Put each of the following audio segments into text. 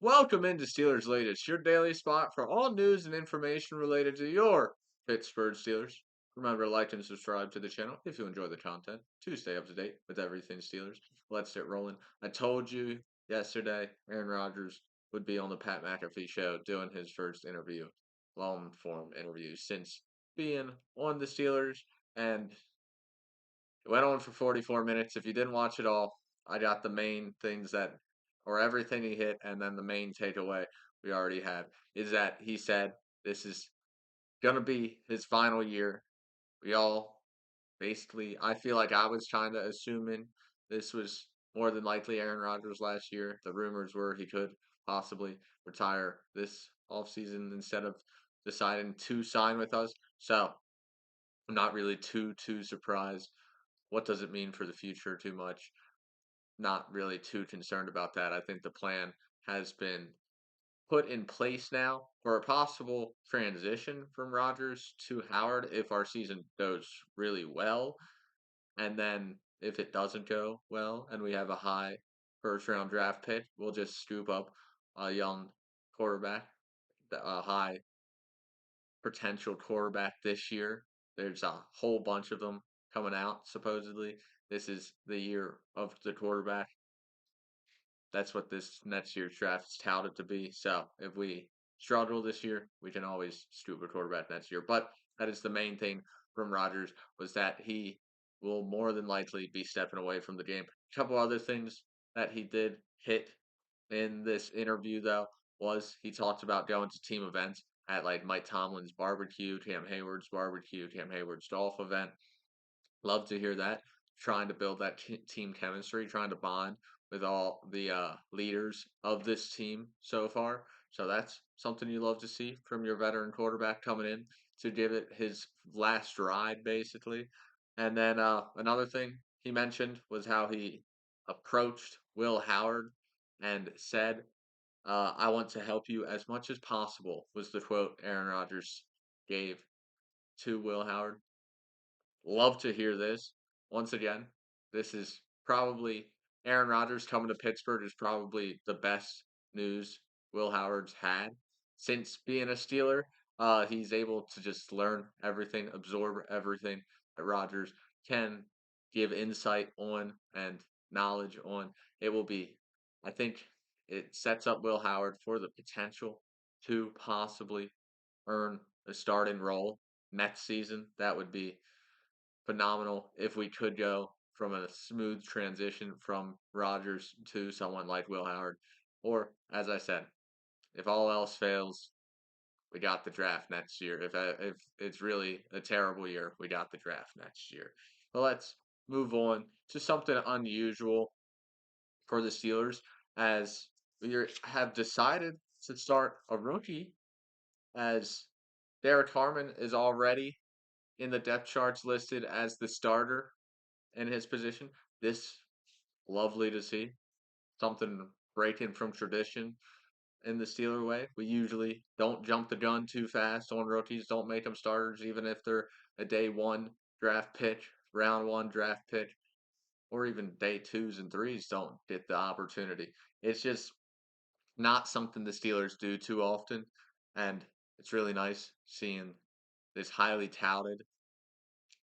Welcome into Steelers Latest, your daily spot for all news and information related to your Pittsburgh Steelers. Remember to like and subscribe to the channel if you enjoy the content to stay up to date with everything Steelers. Let's get rolling. I told you yesterday Aaron Rodgers would be on the Pat McAfee show doing his first interview, long form interview since being on the Steelers, and it went on for 44 minutes. If you didn't watch it all, I got the main things that, or everything he hit, and then the main takeaway we already had is that he said this is going to be his final year. We all basically, I feel like I was kind of assuming this was more than likely Aaron Rodgers last year. The rumors were he could possibly retire this offseason instead of deciding to sign with us. So I'm not really too surprised. What does it mean for the future too much? Not really too concerned about that. I think the plan has been put in place now for a possible transition from Rodgers to Howard if our season goes really well. And then if it doesn't go well and we have a high first round draft pick, we'll just scoop up a young quarterback, a high potential quarterback this year. There's a whole bunch of them coming out, supposedly. This is the year of the quarterback. That's what this next year's draft is touted to be. So if we struggle this year, we can always scoop a quarterback next year. But that is the main thing from Rodgers was that he will more than likely be stepping away from the game. A couple other things that he did hit in this interview though was he talked about going to team events at like Mike Tomlin's barbecue, Cam Hayward's barbecue, Cam Hayward's golf event. Love to hear that. Trying to build that team chemistry, trying to bond with all the leaders of this team so far. So that's something you love to see from your veteran quarterback coming in to give it his last ride, basically. And then another thing he mentioned was how he approached Will Howard and said, I want to help you as much as possible, was the quote Aaron Rodgers gave to Will Howard. Love to hear this. Once again, this is probably Aaron Rodgers coming to Pittsburgh is probably the best news Will Howard's had since being a Steeler. He's able to just learn everything, absorb everything that Rodgers can give insight on and knowledge on. It will be, I think, it sets up Will Howard for the potential to possibly earn a starting role next season. That would be phenomenal if we could go from a smooth transition from Rodgers to someone like Will Howard. Or, as I said, if all else fails, we got the draft next year. If it's really a terrible year, we got the draft next year. But let's move on to something unusual for the Steelers as have decided to start a rookie as Derek Harmon is already in the depth charts listed as the starter in his position. This lovely to see. Something breaking from tradition in the Steeler way. We usually don't jump the gun too fast on rookies, don't make them starters, even if they're a day one draft pick, round one draft pick, or even day twos and threes don't get the opportunity. It's just not something the Steelers do too often. And it's really nice seeing this highly touted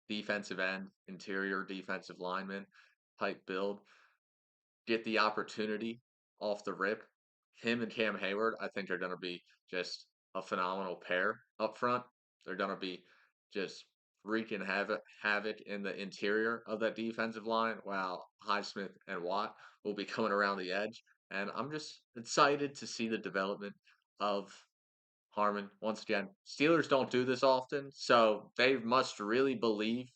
defensive end, interior defensive lineman type build, get the opportunity off the rip. Him and Cam Hayward, I think, are going to be just a phenomenal pair up front. They're going to be just wreaking havoc in the interior of that defensive line, while Highsmith and Watt will be coming around the edge. And I'm just excited to see the development of Harmon. Once again, Steelers don't do this often, so they must really believe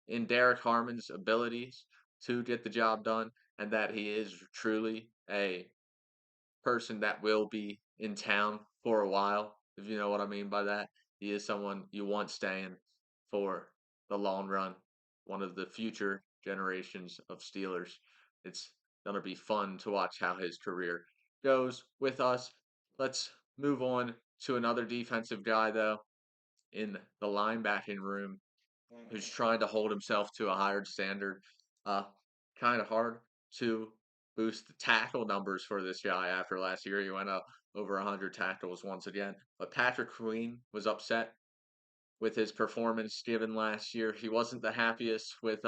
in Derek Harmon's abilities to get the job done and that he is truly a person that will be in town for a while, if you know what I mean by that. He is someone you want staying for the long run, one of the future generations of Steelers. It's going to be fun to watch how his career goes with us. Let's move on to another defensive guy, though, in the linebacking room who's trying to hold himself to a higher standard. Uh, kind of hard to boost the tackle numbers for this guy after last year. He went up over 100 tackles once again. But Patrick Queen was upset with his performance given last year. He wasn't the happiest with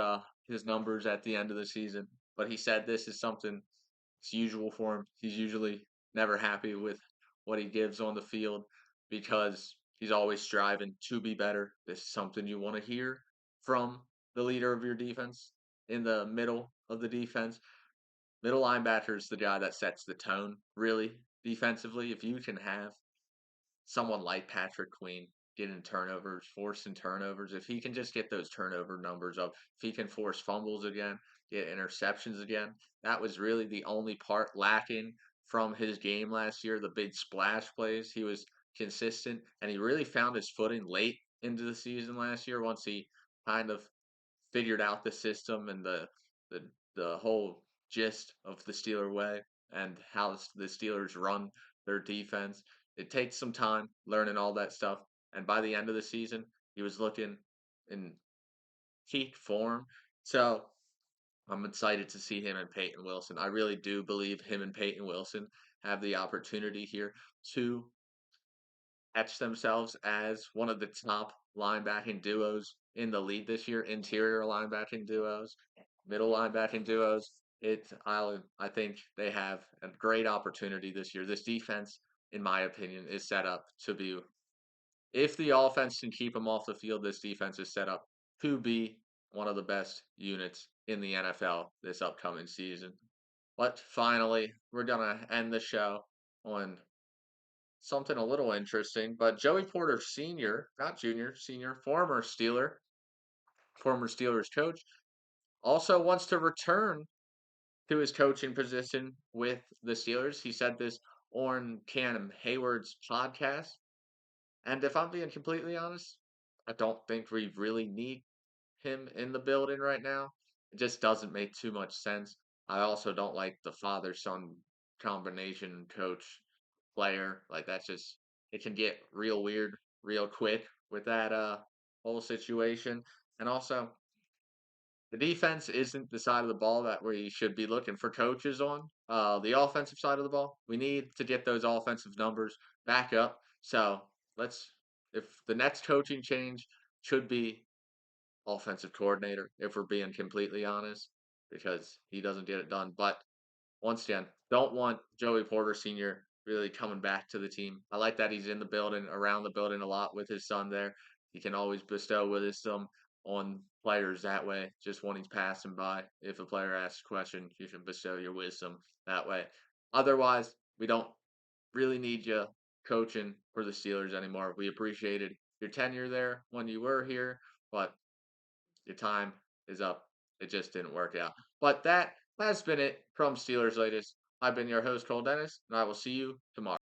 his numbers at the end of the season, but he said this is something it's usual for him. He's usually never happy with what he gives on the field because he's always striving to be better. This is something you want to hear from the leader of your defense in the middle of the defense. Middle linebacker is the guy that sets the tone, really, defensively. If you can have someone like Patrick Queen getting turnovers, forcing turnovers, if he can just get those turnover numbers up, if he can force fumbles again, get interceptions again, that was really the only part lacking from his game last year. The big splash plays, he was consistent, and he really found his footing late into the season last year once he kind of figured out the system and the the whole gist of the Steeler way and how the Steelers run their defense. It takes some time learning all that stuff, and by the end of the season, he was looking in peak form. So I'm excited to see him and Peyton Wilson. I really do believe him and Peyton Wilson have the opportunity here to etch themselves as one of the top linebacking duos in the league this year, interior linebacking duos, middle linebacking duos. I think they have a great opportunity this year. This defense, in my opinion, is set up to be if the offense can keep them off the field, this defense is set up to be one of the best units in the NFL this upcoming season. But finally, we're gonna end the show on something a little interesting, but Joey Porter Sr., not junior, senior, former Steelers coach, also wants to return to his coaching position with the Steelers. He said this on Cam Hayward's podcast. And if I'm being completely honest, I don't think we really need him in the building right now. It just doesn't make too much sense. I also don't like the father son combination coach player. Like that's just it can get real weird real quick with that whole situation. And also the defense isn't the side of the ball that we should be looking for coaches on. The offensive side of the ball, we need to get those offensive numbers back up. So let's, if the next coaching change should be offensive coordinator, if we're being completely honest, because he doesn't get it done. But once again, don't want Joey Porter Sr. really coming back to the team. I like that he's in the building, around the building a lot with his son there. He can always bestow wisdom on players that way, just when he's passing by. If a player asks a question, you can bestow your wisdom that way. Otherwise, we don't really need you coaching for the Steelers anymore. We appreciated your tenure there when you were here, but your time is up. It just didn't work out. But that has been it from Steelers Latest. I've been your host, Cole Dennis, and I will see you tomorrow.